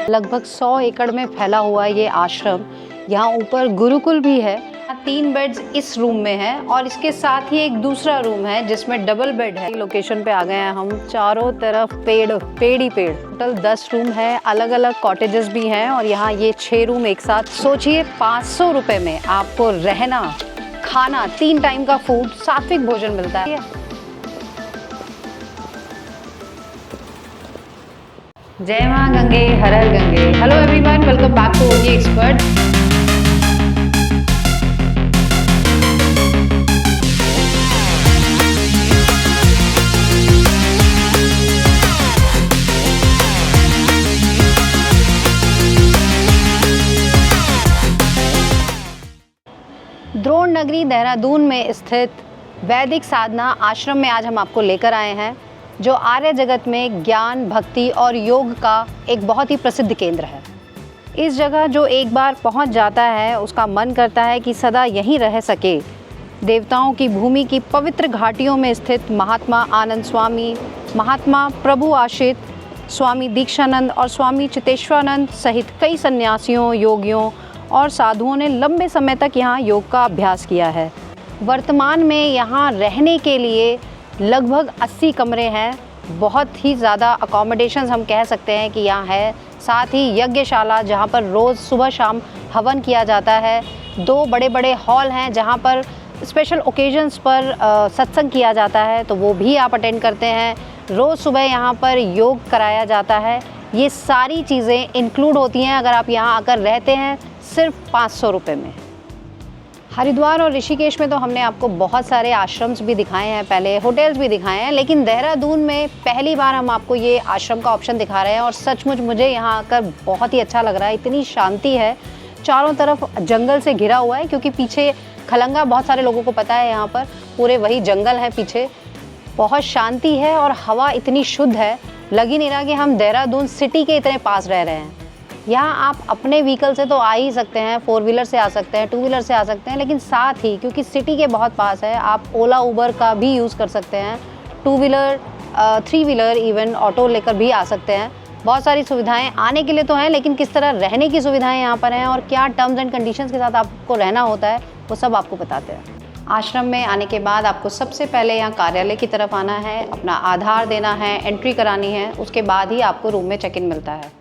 लगभग 100 एकड़ में फैला हुआ ये आश्रम। यहाँ ऊपर गुरुकुल भी है। 3 बेड्स इस रूम में है और इसके साथ ही एक दूसरा रूम है जिसमें डबल बेड है। लोकेशन पे आ गए हैं हम, चारों तरफ पेड़ ही पेड़। टोटल 10 रूम है, अलग अलग कॉटेजेस भी हैं और यहाँ ये 6 रूम एक साथ। सोचिए 500 रुपये में आपको रहना, खाना, 3 टाइम का फूड, सात्विक भोजन मिलता है। जय मां गंगे, हर हर Gange. Hello everyone, welcome back to OG expert. Drona Nagari Dehradun में स्थित वैदिक साधना आश्रम में आज हम आपको लेकर आए हैं, जो आर्य जगत में ज्ञान, भक्ति और योग का एक बहुत ही प्रसिद्ध केंद्र है। इस जगह जो एक बार पहुंच जाता है उसका मन करता है कि सदा यहीं रह सके। देवताओं की भूमि की पवित्र घाटियों में स्थित महात्मा आनंद स्वामी, महात्मा प्रभु आशित, स्वामी दीक्षानंद और स्वामी चितेश्वरानंद सहित कई सन्यासियों, योगियों और साधुओं ने लंबे समय तक यहाँ योग का अभ्यास किया है। वर्तमान में यहाँ रहने के लिए लगभग 80 कमरे हैं। बहुत ही ज़्यादा अकोमोडेशंस हम कह सकते हैं कि यहाँ है। साथ ही यज्ञशाला जहाँ पर रोज़ सुबह शाम हवन किया जाता है। 2 बड़े बड़े हॉल हैं जहाँ पर स्पेशल ओकेजन्स पर सत्संग किया जाता है, तो वो भी आप अटेंड करते हैं। रोज़ सुबह यहाँ पर योग कराया जाता है। ये सारी चीज़ें इंक्लूड होती हैं अगर आप यहाँ आकर रहते हैं सिर्फ 500 रुपये में। हरिद्वार और ऋषिकेश में तो हमने आपको बहुत सारे आश्रम्स भी दिखाए हैं, पहले होटल्स भी दिखाए हैं, लेकिन देहरादून में पहली बार हम आपको ये आश्रम का ऑप्शन दिखा रहे हैं और सचमुच मुझे यहाँ आकर बहुत ही अच्छा लग रहा है। इतनी शांति है, चारों तरफ जंगल से घिरा हुआ है, क्योंकि पीछे खलंगा बहुत सारे लोगों को पता है, यहाँ पर पूरे वही जंगल है पीछे। बहुत शांति है और हवा इतनी शुद्ध है, लग ही नहीं रहा कि हम देहरादून सिटी के इतने पास रह रहे हैं। यहाँ आप अपने व्हीकल से तो आ ही सकते हैं, 4 व्हीलर से आ सकते हैं, 2 व्हीलर से आ सकते हैं, लेकिन साथ ही क्योंकि सिटी के बहुत पास है, आप ओला उबर का भी यूज़ कर सकते हैं। 2 व्हीलर, 3 व्हीलर, इवन ऑटो लेकर भी आ सकते हैं। बहुत सारी सुविधाएं आने के लिए तो हैं, लेकिन किस तरह रहने की सुविधाएं यहाँ पर हैं और क्या टर्म्स एंड कंडीशंस के साथ आपको रहना होता है, वो सब आपको बताते हैं। आश्रम में आने के बाद आपको सबसे पहले यहाँ कार्यालय की तरफ आना है, अपना आधार देना है, एंट्री करानी है, उसके बाद ही आपको रूम में चेक इन मिलता है।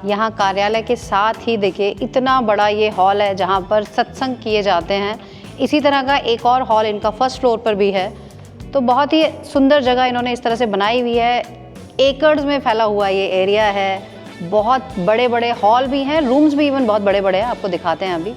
यहाँ कार्यालय के साथ ही देखिए इतना बड़ा ये हॉल है जहाँ पर सत्संग किए जाते हैं। इसी तरह का एक और हॉल इनका फर्स्ट फ्लोर पर भी है। तो बहुत ही सुंदर जगह इन्होंने इस तरह से बनाई हुई है। एकड़्स में फैला हुआ ये एरिया है। बहुत बड़े बड़े हॉल भी हैं, रूम्स भी इवन बहुत बड़े बड़े हैं, आपको दिखाते हैं अभी।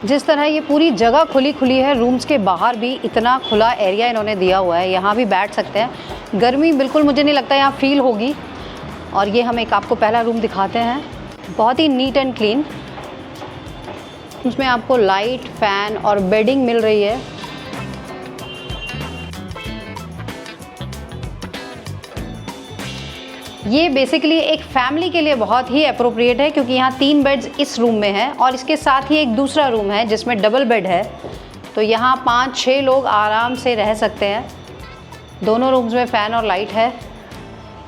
जिस तरह ये पूरी जगह खुली है, रूम्स के बाहर भी इतना खुला एरिया इन्होंने दिया हुआ है, यहाँ भी बैठ सकते हैं। गर्मी बिल्कुल मुझे नहीं लगता यहाँ फील होगी। और ये हम एक आपको पहला रूम दिखाते हैं, बहुत ही नीट एंड क्लीन। उसमें आपको लाइट, फैन और बेडिंग मिल रही है। ये बेसिकली एक फैमिली के लिए बहुत ही अप्रोप्रिएट है, क्योंकि यहाँ 3 बेड्स इस रूम में है और इसके साथ ही एक दूसरा रूम है जिसमें डबल बेड है। तो यहाँ 5-6 लोग आराम से रह सकते हैं। दोनों रूम्स में फ़ैन और लाइट है।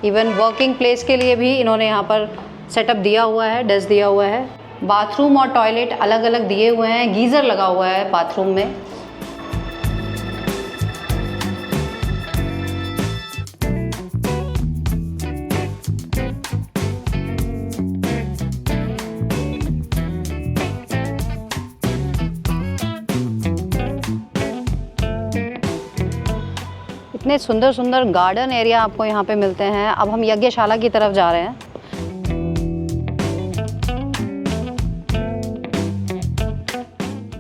इवन वर्किंग प्लेस के लिए भी इन्होंने यहाँ पर सेटअप दिया हुआ है, डेस्क दिया हुआ है। बाथरूम और टॉयलेट अलग अलग दिए हुए हैं, गीज़र लगा हुआ है बाथरूम में। इतने सुंदर सुंदर गार्डन एरिया आपको यहाँ पे मिलते हैं। अब हम यज्ञशाला की तरफ जा रहे हैं।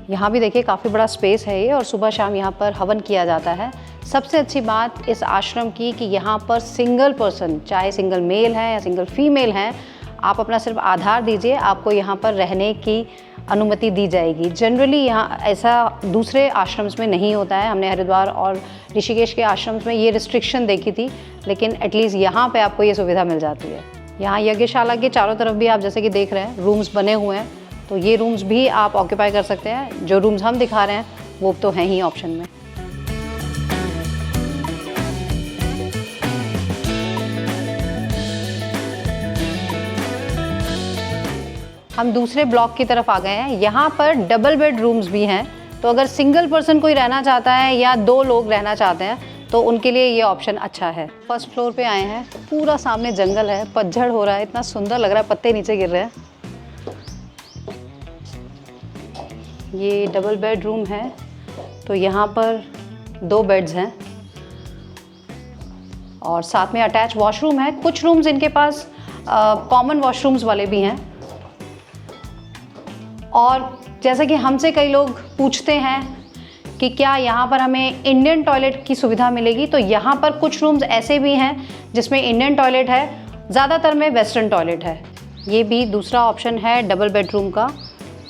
यहाँ भी देखिए काफ़ी बड़ा स्पेस है ये, और सुबह शाम यहाँ पर हवन किया जाता है। सबसे अच्छी बात इस आश्रम की कि यहाँ पर सिंगल पर्सन, चाहे सिंगल मेल है या सिंगल फीमेल हैं, आप अपना सिर्फ आधार दीजिए, आपको यहाँ पर रहने की अनुमति दी जाएगी। जनरली यहाँ ऐसा दूसरे आश्रम्स में नहीं होता है। हमने हरिद्वार और ऋषिकेश के आश्रम्स में ये रिस्ट्रिक्शन देखी थी, लेकिन एटलीस्ट यहाँ पे आपको ये सुविधा मिल जाती है। यहाँ यज्ञशाला के चारों तरफ भी आप जैसे कि देख रहे हैं रूम्स बने हुए हैं, तो ये रूम्स भी आप ऑक्यूपाई कर सकते हैं। जो रूम्स हम दिखा रहे हैं वो तो हैं ही ऑप्शन में। हम दूसरे ब्लॉक की तरफ आ गए हैं। यहाँ पर डबल बेड रूम्स भी हैं, तो अगर सिंगल पर्सन कोई रहना चाहता है या 2 लोग रहना चाहते हैं तो उनके लिए ये ऑप्शन अच्छा है। फर्स्ट फ्लोर पे आए हैं, पूरा सामने जंगल है, पतझड़ हो रहा है, इतना सुंदर लग रहा है, पत्ते नीचे गिर रहे हैं। ये डबल बेड रूम है, तो यहाँ पर 2 बेड्स हैं और साथ में अटैच वॉशरूम है। कुछ रूम्स इनके पास कॉमन वॉशरूम्स वाले भी हैं। और जैसा कि हमसे कई लोग पूछते हैं कि क्या यहाँ पर हमें इंडियन टॉयलेट की सुविधा मिलेगी, तो यहाँ पर कुछ रूम्स ऐसे भी हैं जिसमें इंडियन टॉयलेट है, ज़्यादातर में वेस्टर्न टॉयलेट है। ये भी दूसरा ऑप्शन है डबल बेडरूम का।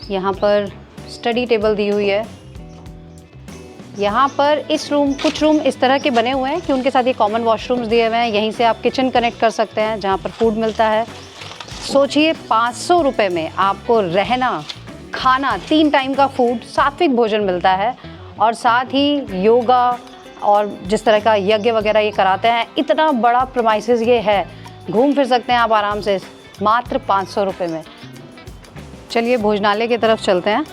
यहाँ पर स्टडी टेबल दी हुई है। यहाँ पर कुछ रूम इस तरह के बने हुए हैं कि उनके साथ ये कॉमन वॉशरूम्स दिए हुए हैं। यहीं से आप किचन कनेक्ट कर सकते हैं जहाँ पर फूड मिलता है। सोचिए 500 रुपये में आपको रहना, खाना, 3 टाइम का फूड, सात्विक भोजन मिलता है और साथ ही योगा और जिस तरह का यज्ञ वगैरह ये कराते हैं। इतना बड़ा प्रीमाइसेस ये है, घूम फिर सकते हैं आप आराम से मात्र 500 रुपये में। चलिए भोजनालय की तरफ चलते हैं।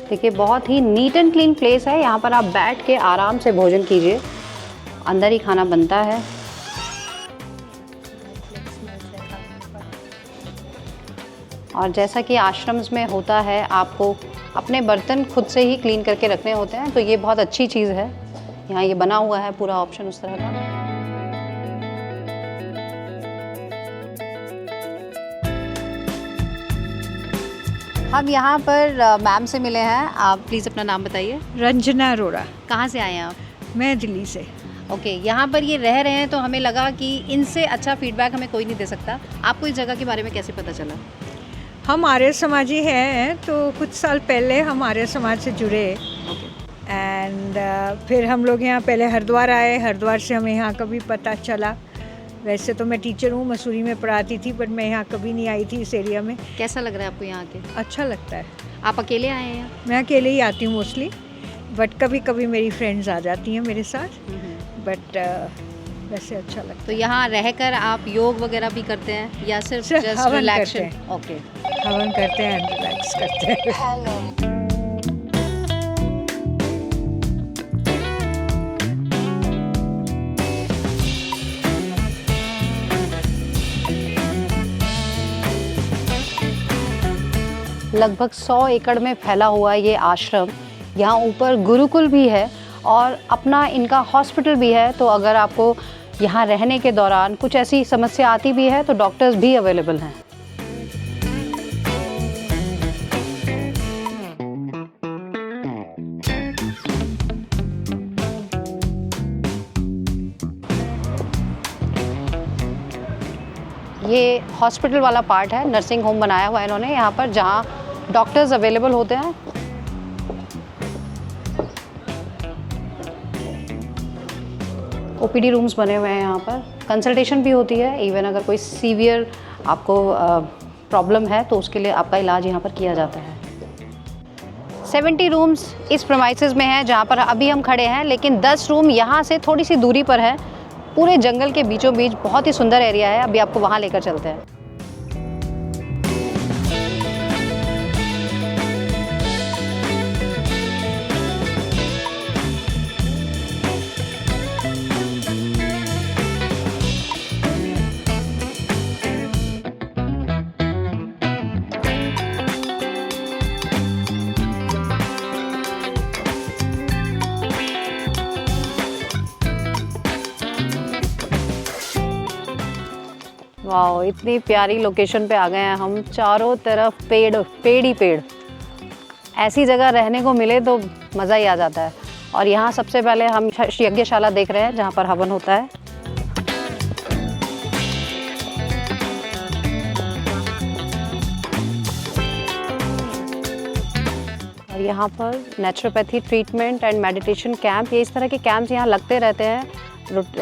देखिए बहुत ही नीट एंड क्लीन प्लेस है। यहाँ पर आप बैठ के आराम से भोजन कीजिए, अंदर ही खाना बनता है। और जैसा कि आश्रम्स में होता है, आपको अपने बर्तन खुद से ही क्लीन करके रखने होते हैं, तो ये बहुत अच्छी चीज़ है। यहाँ ये बना हुआ है पूरा ऑप्शन उस तरह का। हम यहाँ पर मैम से मिले हैं। आप प्लीज़ अपना नाम बताइए। रंजना अरोड़ा। कहाँ से आए हैं आप? मैं दिल्ली से। ओके, यहाँ पर ये रह रहे हैं तो हमें लगा कि इनसे अच्छा फीडबैक हमें कोई नहीं दे सकता। आपको इस जगह के बारे में कैसे पता चला? हम आर्य समाजी हैं, तो कुछ साल पहले हम आर्य समाज से जुड़े एंड फिर हम लोग यहाँ पहले हरिद्वार आए। हरिद्वार से हमें यहाँ कभी पता चला। वैसे तो मैं टीचर हूँ, मसूरी में पढ़ाती थी, बट मैं यहाँ कभी नहीं आई थी इस एरिया में। कैसा लग रहा है आपको यहाँ के? अच्छा लगता है। आप अकेले आए हैं यहाँ? मैं अकेले ही आती हूँ मोस्टली, बट कभी कभी मेरी फ्रेंड्स आ जाती हैं मेरे साथ, बट वैसे अच्छा लगता है। तो यहाँ रहकर आप योग वगैरह भी करते हैं या सिर्फ जस्ट हवन रिलैक्शन? करते हैं। ओके, हवन करते हैं, रिलैक्स करते हैं। लगभग 100 एकड़ में फैला हुआ ये आश्रम। यहाँ ऊपर गुरुकुल भी है और अपना इनका हॉस्पिटल भी है। तो अगर आपको यहाँ रहने के दौरान कुछ ऐसी समस्या आती भी है तो डॉक्टर्स भी अवेलेबल हैं। ये हॉस्पिटल वाला पार्ट है, नर्सिंग होम बनाया हुआ है इन्होंने यहाँ पर, जहाँ डॉक्टर्स अवेलेबल होते हैं। ओपीडी रूम्स बने हुए हैं यहाँ पर, कंसल्टेशन भी होती है। इवन अगर कोई सीवियर आपको प्रॉब्लम है तो उसके लिए आपका इलाज यहाँ पर किया जाता है। 70 रूम्स इस प्रीमाइसेस में हैं जहाँ पर अभी हम खड़े हैं, लेकिन 10 रूम यहाँ से थोड़ी सी दूरी पर है, पूरे जंगल के बीचों बीच। बहुत ही सुंदर एरिया है, अभी आपको वहाँ लेकर चलते हैं। वाह, इतनी प्यारी लोकेशन पे आ गए हैं हम। चारों तरफ पेड़, पेड़ ही पेड़। ऐसी जगह रहने को मिले तो मज़ा ही आ जाता है। और यहाँ सबसे पहले हम यज्ञशाला देख रहे हैं जहाँ पर हवन होता है। और यहाँ पर naturopathy treatment and meditation camp, ये इस तरह के कैंप्स यहाँ लगते रहते हैं।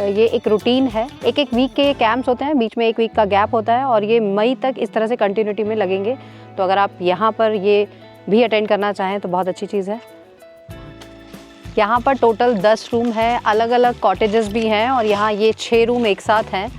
ये एक रूटीन है, एक वीक के ये कैंप्स होते हैं, बीच में एक वीक का गैप होता है और ये मई तक इस तरह से कंटिन्यूटी में लगेंगे। तो अगर आप यहाँ पर ये भी अटेंड करना चाहें तो बहुत अच्छी चीज़ है। यहाँ पर टोटल 10 रूम है, अलग अलग कॉटेजेस भी हैं और यहाँ ये 6 रूम एक साथ हैं।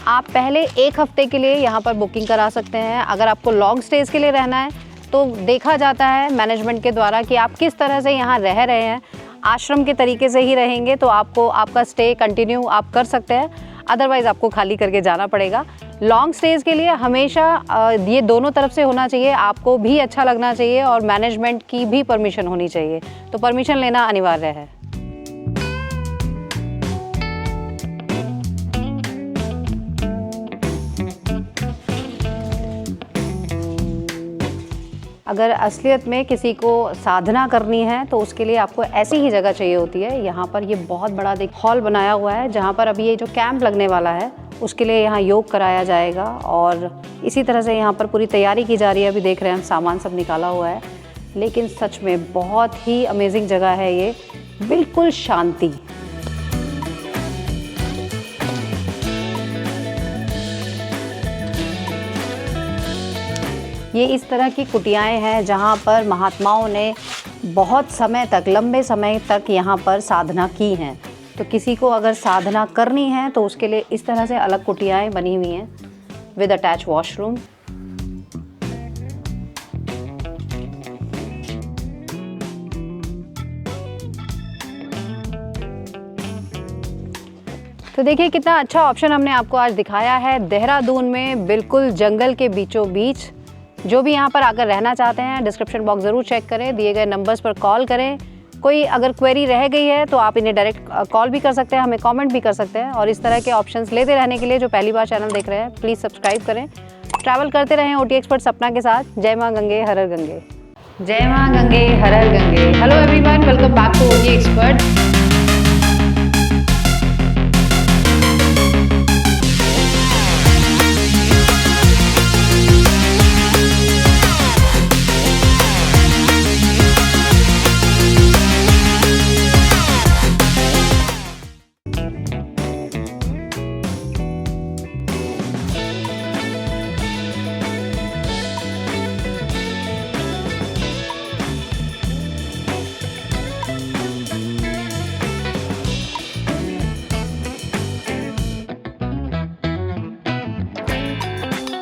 आप पहले 1 हफ्ते के लिए यहाँ पर बुकिंग करा सकते हैं। अगर आपको लॉन्ग स्टेज के लिए रहना है तो देखा जाता है मैनेजमेंट के द्वारा कि आप किस तरह से यहाँ रह रहे हैं। आश्रम के तरीके से ही रहेंगे तो आपको आपका स्टे कंटिन्यू आप कर सकते हैं, अदरवाइज़ आपको खाली करके जाना पड़ेगा। लॉन्ग स्टेज के लिए हमेशा ये दोनों तरफ से होना चाहिए, आपको भी अच्छा लगना चाहिए और मैनेजमेंट की भी परमिशन होनी चाहिए, तो परमिशन लेना अनिवार्य है। अगर असलियत में किसी को साधना करनी है तो उसके लिए आपको ऐसी ही जगह चाहिए होती है। यहाँ पर ये बहुत बड़ा एक हॉल बनाया हुआ है जहाँ पर अभी ये जो कैंप लगने वाला है उसके लिए यहाँ योग कराया जाएगा और इसी तरह से यहाँ पर पूरी तैयारी की जा रही है। अभी देख रहे हैं हम सामान सब निकाला हुआ है, लेकिन सच में बहुत ही अमेजिंग जगह है ये, बिल्कुल शांति। ये इस तरह की कुटियाएं हैं जहाँ पर महात्माओं ने बहुत समय तक, लंबे समय तक यहाँ पर साधना की हैं। तो किसी को अगर साधना करनी है तो उसके लिए इस तरह से अलग कुटियाएं बनी हुई हैं विद अटैच वॉशरूम। तो देखिए कितना अच्छा ऑप्शन हमने आपको आज दिखाया है देहरादून में, बिल्कुल जंगल के बीचों बीच। जो भी यहाँ पर आकर रहना चाहते हैं डिस्क्रिप्शन बॉक्स ज़रूर चेक करें, दिए गए नंबर्स पर कॉल करें। कोई अगर क्वेरी रह गई है तो आप इन्हें डायरेक्ट कॉल भी कर सकते हैं, हमें कमेंट भी कर सकते हैं। और इस तरह के ऑप्शंस लेते रहने के लिए जो पहली बार चैनल देख रहे हैं प्लीज़ सब्सक्राइब करें। ट्रैवल करते रहें ओटी एक्सपर्ट सपना के साथ। जय माँ गंगे हर हर गंगे। जय माँ गंगे हर हर Gange. Hello everyone, welcome back to OT expert.